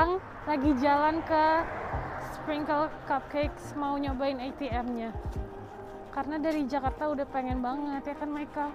sekarang lagi jalan ke Sprinkle Cupcakes, mau nyobain ATM-nya. Karena dari Jakarta udah pengen banget, ya kan Michael?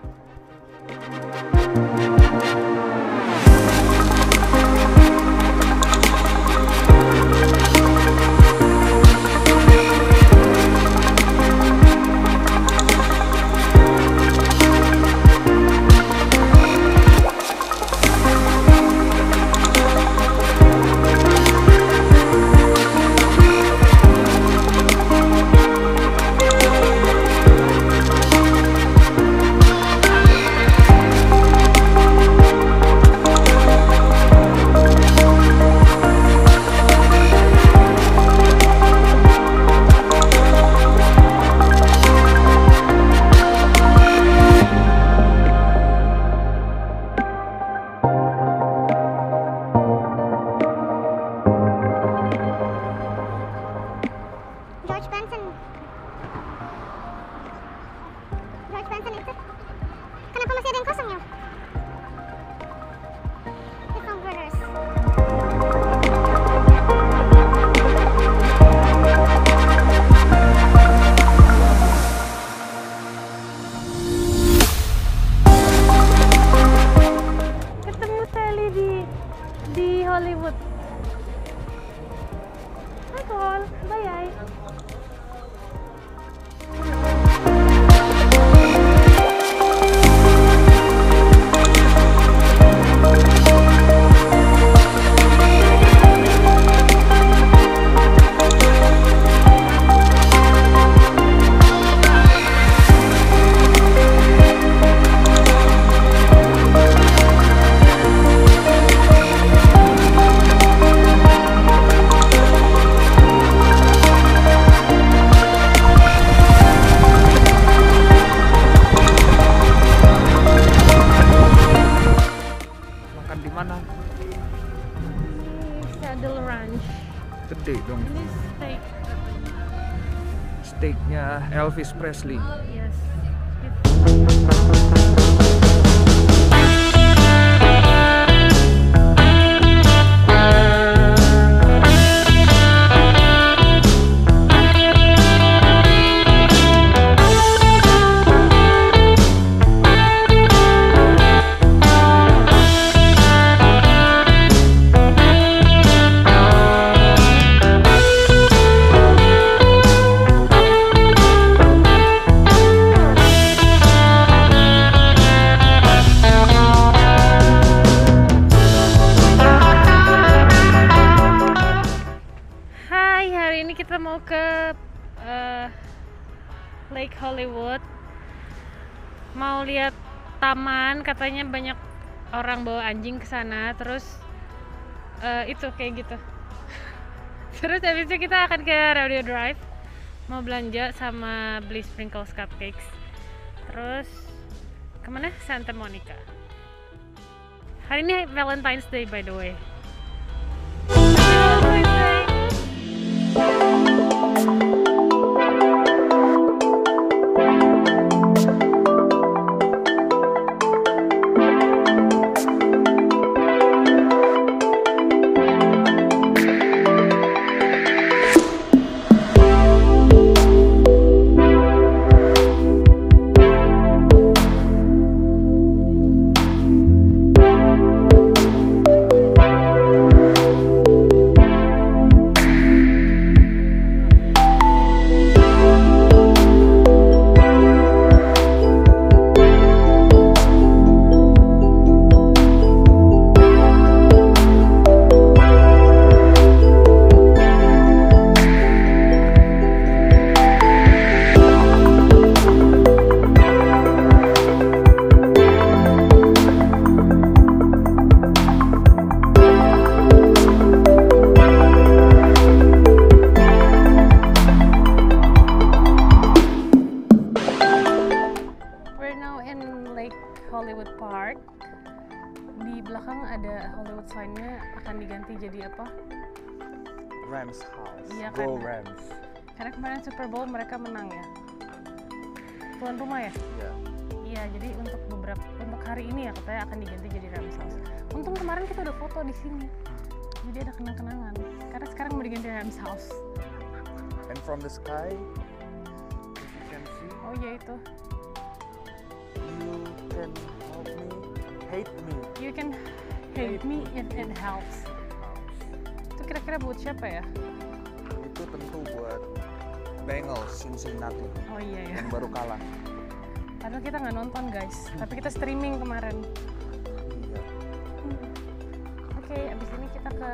George Benson itu. Kenapa masih ada yang kosong ya? Little Brothers. Ketemu Sally di Hollywood. Hai Col, bye. Di mana? Saddle Ranch. Gede dong. Ini steak. Steaknya Elvis Presley. Yes. Hari ini kita mau ke Lake Hollywood, mau lihat taman. Katanya banyak orang bawa anjing ke sana, terus itu kayak gitu. Terus habis itu kita akan ke Rodeo Drive, mau belanja sama beli Sprinkles Cupcakes. Terus kemana? Santa Monica. Hari ini Valentine's Day by the way. Valentine's Day. Hollywood Park. Di belakang ada Hollywood sign-nya akan diganti jadi apa? Rams House. Iya, Go karena- Rams. Karena kemarin Super Bowl mereka menang ya. Tuan rumah ya? Iya. Iya, jadi untuk hari ini ya katanya akan diganti jadi Rams House. Untung kemarin kita udah foto di sini. Jadi ada kenang-kenangan. Karena sekarang mau diganti Rams House. And from the sky, if you can see, Oh iya itu. you can help me, hate me. You can hate me if it helps. Itu kira-kira buat siapa ya? Itu tentu buat Bengals Cincinnati Oh iya ya. yang baru kalah. Padahal kita nggak nonton guys, tapi kita streaming kemarin. Iya. Oke, abis ini kita ke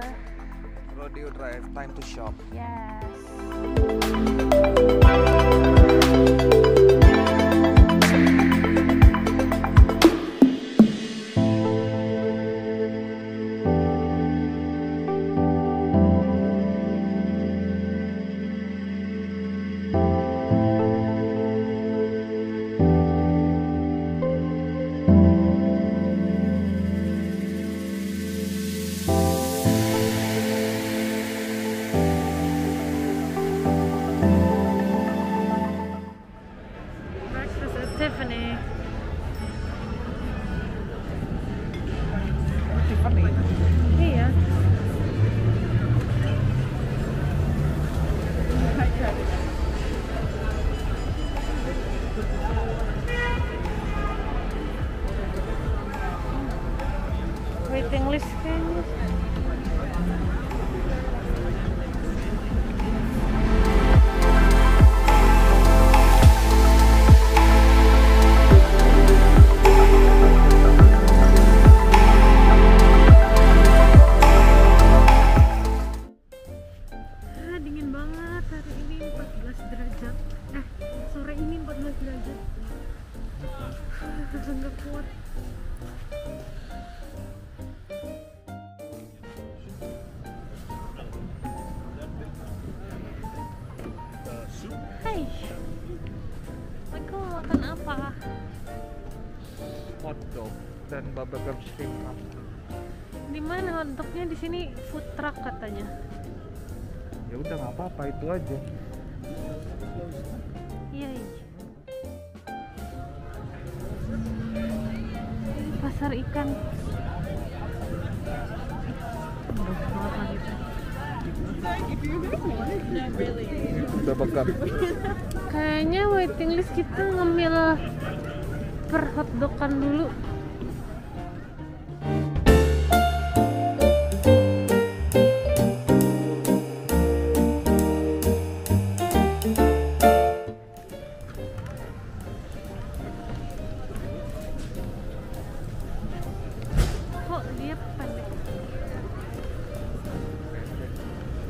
Rodeo Drive, time to shop. yes. Breakfast at Tiffany. Tiffany. Iya. Waiting list kayaknya. Dingin banget hari ini 14 derajat. Sore ini 14 derajat. Nggak kuat. Hai. Aku mau makan apa? Hot dog dan bubblegum shrimp. Di mana hotdognya? Di sini food truck katanya. Ya udah nggak apa-apa, itu aja. Iya. Pasar ikan. Bubblegum. Kayaknya waiting list kita ngambil per hotdogan dulu. Kok dia pendek?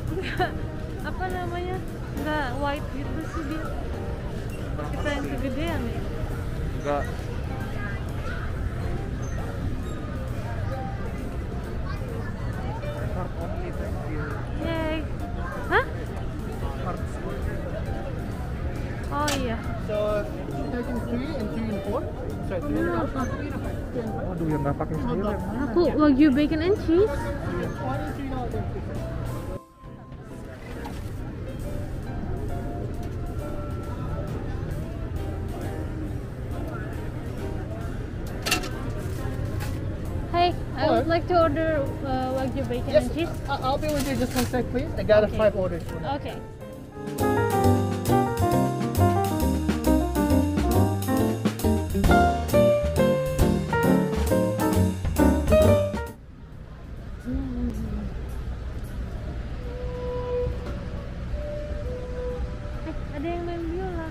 Enggak, apa namanya? Enggak white gitu sih dia. Kita yang kegedean ya. Enggak. Heart only, thank you. Yay. Hah? Heart. Oh iya. So, taking 3 and 3 and 4. Sorry, 3 Ini and apa? Waduh, yang nggak pakai sayur yang mana? Aku wagyu bacon and cheese. 4. $23.50. Hey, I would Hello. like to order wagyu bacon Yes, and cheese. I'll be with you just one sec, please. I got Okay. 5 orders for now. Okay. Ada yang main biola.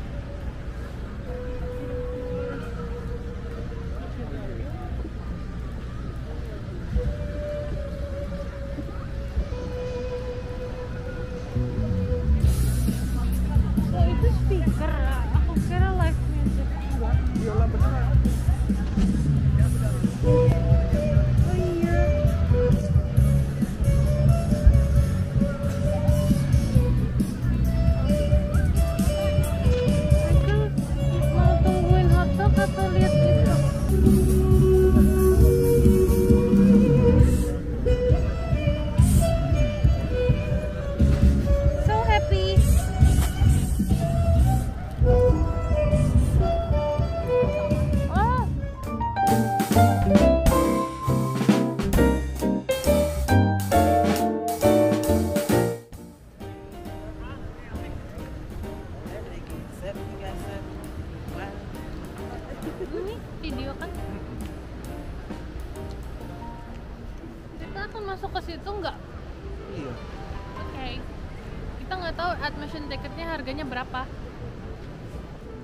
nggak tahu admission ticketnya harganya berapa.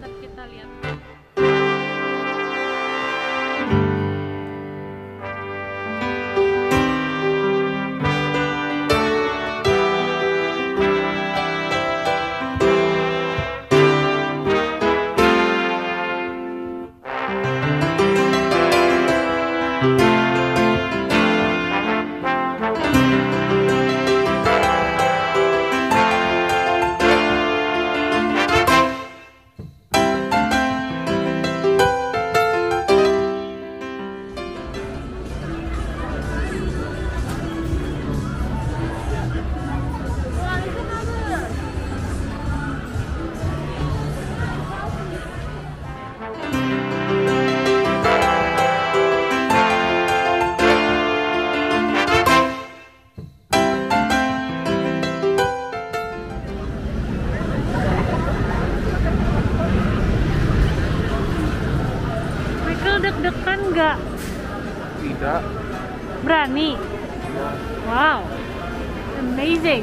Ntar kita lihat. Deg-degan nggak? Tidak. Berani? Wow, amazing.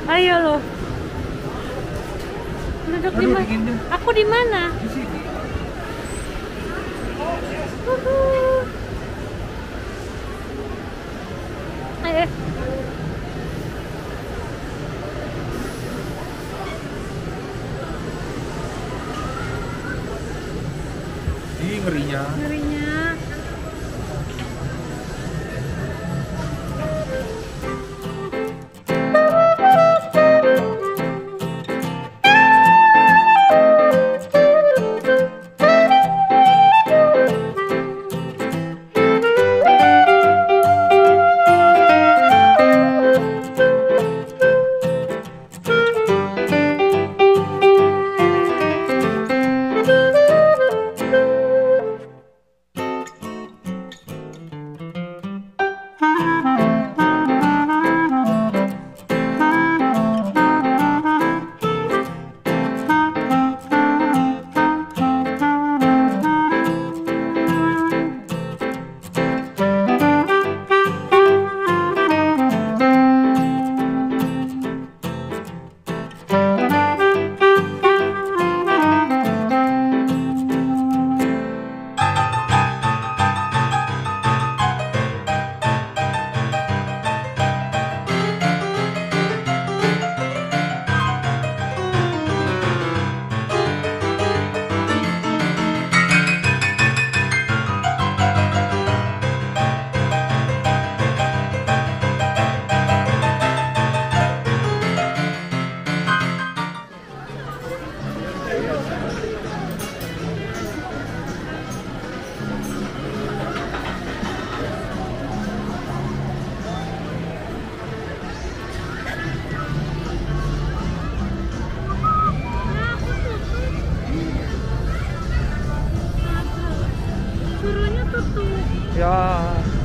Ayo lo. Duduk di mana? Aku di mana? Di sini. Ih, ngerinya. Ngerinya. Ya.